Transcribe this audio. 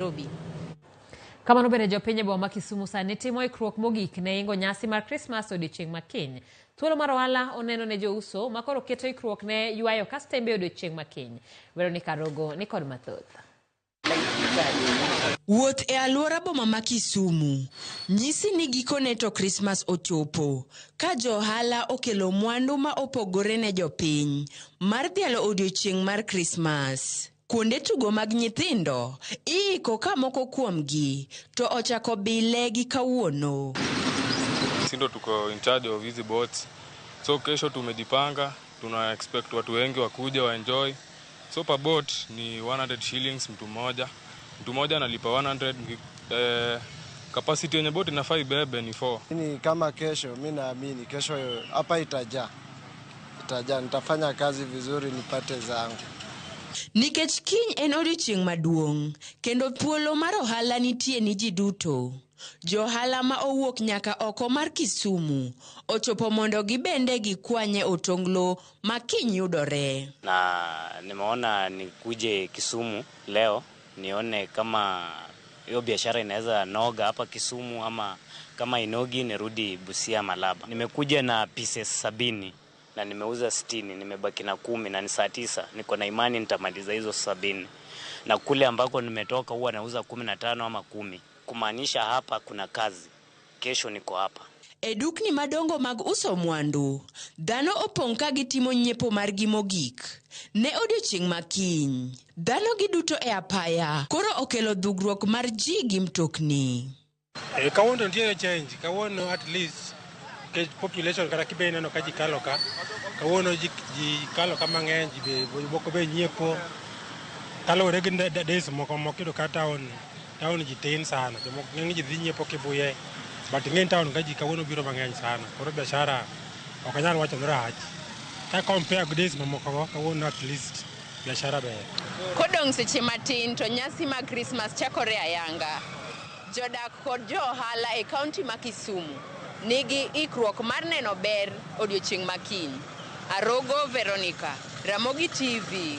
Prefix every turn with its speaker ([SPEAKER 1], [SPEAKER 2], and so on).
[SPEAKER 1] Nairobi.
[SPEAKER 2] Kamano bende jopiny e boma ma Kisumu sani timo ikruok mogik ne ingo nyasi mar Christmas odiochieng' makiny. Thuolo mar ohala oneno ne jouso makoro keto ikruok ne ywayo kastembe odiochieng' makiny. Veronica Rogo ni kod mathoth.
[SPEAKER 3] Wuoth e aluora boma ma Kisumu nyisi ni gikone to Christmas ochopo ka johala okelo mwandu ma opogore ne jopiny mar dhialo odiochieng' mar Christmas. Kuonde tugo mag nyithindo iiko ka moko kuomgi to ochako bile gi kawuono.
[SPEAKER 4] Sindo tuko in charge of hizi boats. So kesho tumejipanga, tuna expect watu wengi wakuje wa enjoy. So per boat ni 100 shillings mtu mmoja. Mtu mmoja analipa 100. Capacity yenye boat inafaa ibebe ni 4.
[SPEAKER 5] Ni kama kesho, mimi naamini kesho hapa itajaa. Nitafanya kazi vizuri nipate zangu.
[SPEAKER 3] Nikech kiny en odiochieng' maduong' kendo thuolo mar ohala nitie ni ji duto. Johala ma owuok nyaka oko mar Kisumu ochopo mondo gibende gikwanye otonglo ma kiny yudore.
[SPEAKER 6] Na nimeona nikuje Kisumu leo nione kama hiyo biashara inaweza noga hapa Kisumu, ama kama inogi nirudi Busia Malaba. Nimekuja na pieces 70 na nimeuza 60, nimebaki na 10 na ni saa 9. Niko na imani nitamaliza hizo 70. Na kule ambako nimetoka huwa nauza 15 ama 10. Kumaanisha hapa kuna kazi. Kesho niko hapa.
[SPEAKER 3] E dukni madongo mag uso mwandu, dhano opong' ka gitimo nyiepo margi mogik. Ne odiochieng' makiny, dhano giduto e apaya koro okelo dhugruok mar ji gi mtokni.
[SPEAKER 7] Kawuono nitiere change, kawuono at least ke population kata kibe neno ka ji kalo ka. Kawuono ji kalo ka mang'eny, ji moko be nyiepo. Kalore gi days moko kido ka town ji tin sana. Jomoko ng'eny ji dhi nyiepo Kibuye. But ng'eny town ka ji kawuono biro mang'eny sana. Koro biashara ok anyal wacho ni rach. Ka compare gi days mamoko kawuono at least biashara ber.
[SPEAKER 1] Kodong' seche matin to nyasi mag Christmas chakore ayanga. Jodak kod johala e kaunti ma Kisumu nigi ikruok mar neno ber odiochieng' makiny. Arogo Veronica, Ramogi TV.